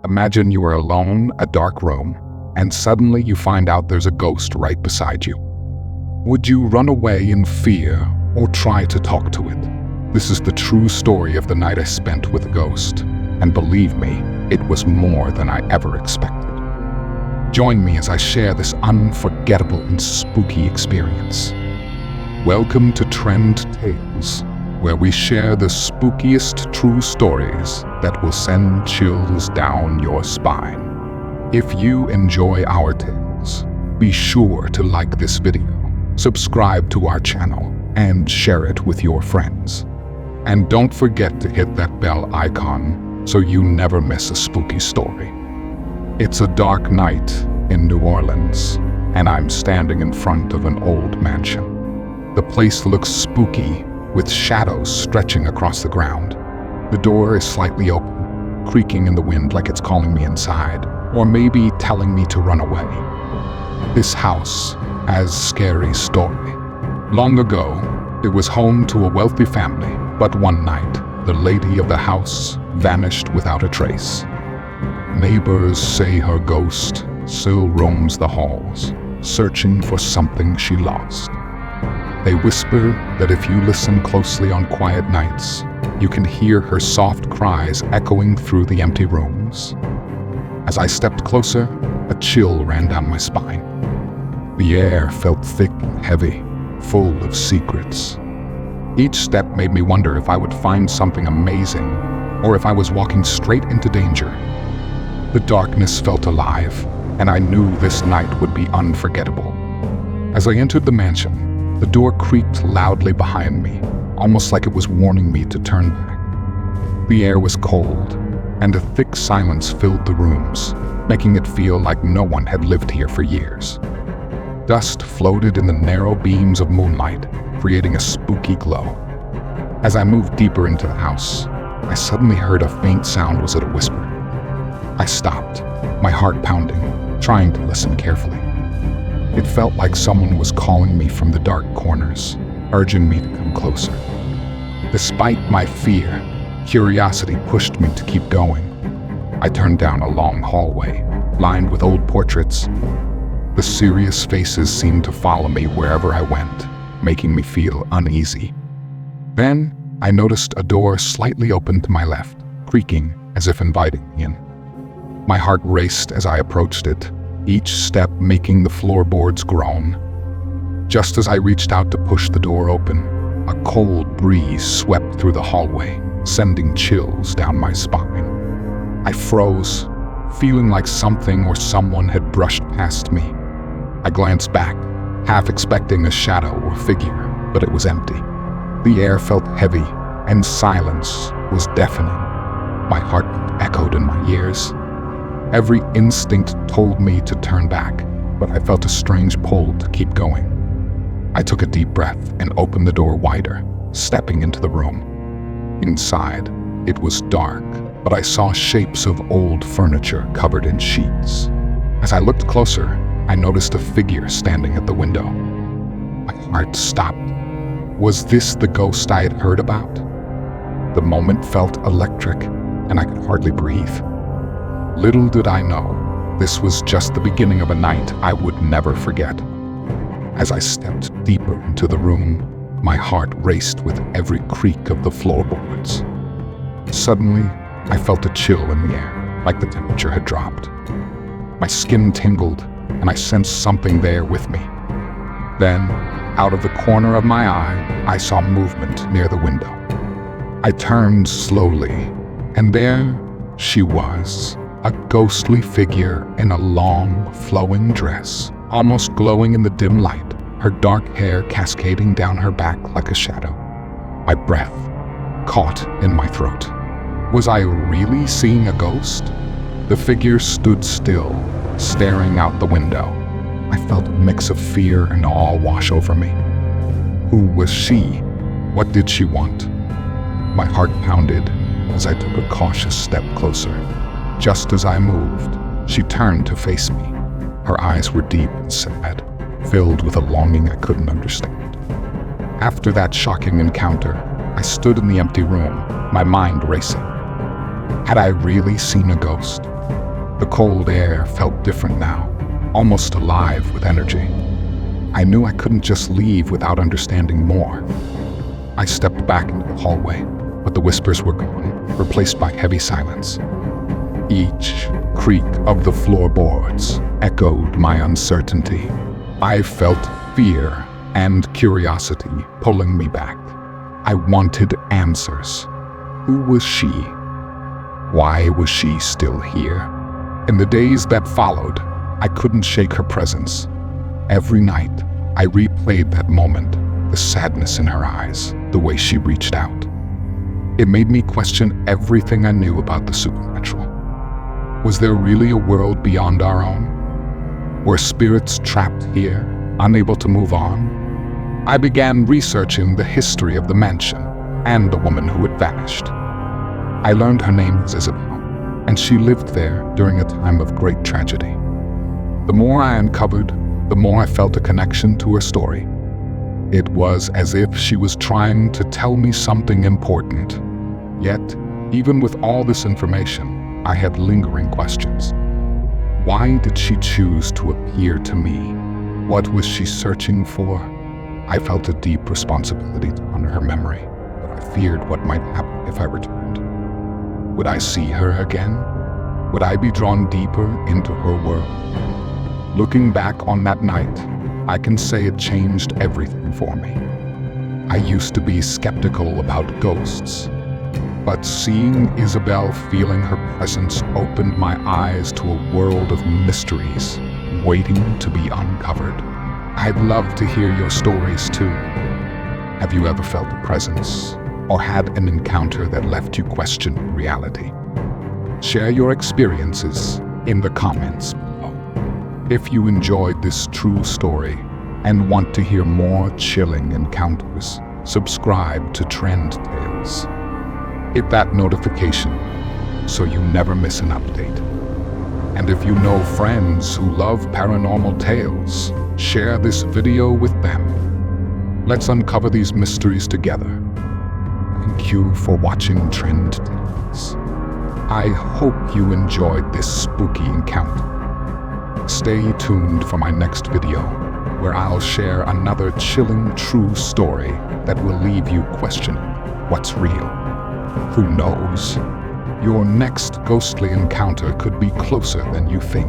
Imagine you are alone, a dark room, and suddenly you find out there's a ghost right beside you. Would you run away in fear or try to talk to it? This is the true story of the night I spent with a ghost, and believe me, it was more than I ever expected. Join me as I share this unforgettable and spooky experience. Welcome to Trend Tales, where we share the spookiest true stories that will send chills down your spine. If you enjoy our tales, be sure to like this video, subscribe to our channel, and share it with your friends. And don't forget to hit that bell icon so you never miss a spooky story. It's a dark night in New Orleans, and I'm standing in front of an old mansion. The place looks spooky, with shadows stretching across the ground. The door is slightly open, creaking in the wind like it's calling me inside, or maybe telling me to run away. This house has a scary story. Long ago, it was home to a wealthy family, but one night, the lady of the house vanished without a trace. Neighbors say her ghost still roams the halls, searching for something she lost. They whisper that if you listen closely on quiet nights, you can hear her soft cries echoing through the empty rooms. As I stepped closer, a chill ran down my spine. The air felt thick and heavy, full of secrets. Each step made me wonder if I would find something amazing, or if I was walking straight into danger. The darkness felt alive, and I knew this night would be unforgettable. As I entered the mansion, the door creaked loudly behind me, almost like it was warning me to turn back. The air was cold, and a thick silence filled the rooms, making it feel like no one had lived here for years. Dust floated in the narrow beams of moonlight, creating a spooky glow. As I moved deeper into the house, I suddenly heard a faint sound. Was it a whisper? I stopped, my heart pounding, trying to listen carefully. It felt like someone was calling me from the dark corners, urging me to come closer. Despite my fear, curiosity pushed me to keep going. I turned down a long hallway, lined with old portraits. The serious faces seemed to follow me wherever I went, making me feel uneasy. Then, I noticed a door slightly open to my left, creaking as if inviting me in. My heart raced as I approached it, each step making the floorboards groan. Just as I reached out to push the door open, a cold breeze swept through the hallway, sending chills down my spine. I froze, feeling like something or someone had brushed past me. I glanced back, half expecting a shadow or figure, but it was empty. The air felt heavy, and silence was deafening. My heart echoed in my ears. Every instinct told me to turn back, but I felt a strange pull to keep going. I took a deep breath and opened the door wider, stepping into the room. Inside, it was dark, but I saw shapes of old furniture covered in sheets. As I looked closer, I noticed a figure standing at the window. My heart stopped. Was this the ghost I had heard about? The moment felt electric, and I could hardly breathe. Little did I know, this was just the beginning of a night I would never forget. As I stepped deeper into the room, my heart raced with every creak of the floorboards. Suddenly, I felt a chill in the air, like the temperature had dropped. My skin tingled, and I sensed something there with me. Then, out of the corner of my eye, I saw movement near the window. I turned slowly, and there she was. A ghostly figure in a long, flowing dress, almost glowing in the dim light, her dark hair cascading down her back like a shadow. My breath caught in my throat. Was I really seeing a ghost? The figure stood still, staring out the window. I felt a mix of fear and awe wash over me. Who was she? What did she want? My heart pounded as I took a cautious step closer. Just as I moved, she turned to face me. Her eyes were deep and sad, filled with a longing I couldn't understand. After that shocking encounter, I stood in the empty room, my mind racing. Had I really seen a ghost? The cold air felt different now, almost alive with energy. I knew I couldn't just leave without understanding more. I stepped back into the hallway, but the whispers were gone, replaced by heavy silence. Each creak of the floorboards echoed my uncertainty. I felt fear and curiosity pulling me back. I wanted answers. Who was she? Why was she still here? In the days that followed, I couldn't shake her presence. Every night, I replayed that moment, the sadness in her eyes, the way she reached out. It made me question everything I knew about the supernatural. Was there really a world beyond our own? Were spirits trapped here, unable to move on? I began researching the history of the mansion and the woman who had vanished. I learned her name was Isabel, and she lived there during a time of great tragedy. The more I uncovered, the more I felt a connection to her story. It was as if she was trying to tell me something important. Yet, even with all this information, I had lingering questions. Why did she choose to appear to me? What was she searching for? I felt a deep responsibility to honor her memory, but I feared what might happen if I returned. Would I see her again? Would I be drawn deeper into her world? Looking back on that night, I can say it changed everything for me. I used to be skeptical about ghosts, but seeing Isabel, feeling her presence, opened my eyes to a world of mysteries waiting to be uncovered. I'd love to hear your stories too. Have you ever felt a presence or had an encounter that left you questioning reality? Share your experiences in the comments below. If you enjoyed this true story and want to hear more chilling encounters, subscribe to Trend Tales. Hit that notification so you never miss an update. And if you know friends who love paranormal tales, share this video with them. Let's uncover these mysteries together. Thank you for watching Trend Tales. I hope you enjoyed this spooky encounter. Stay tuned for my next video, where I'll share another chilling true story that will leave you questioning what's real. Who knows? Your next ghostly encounter could be closer than you think.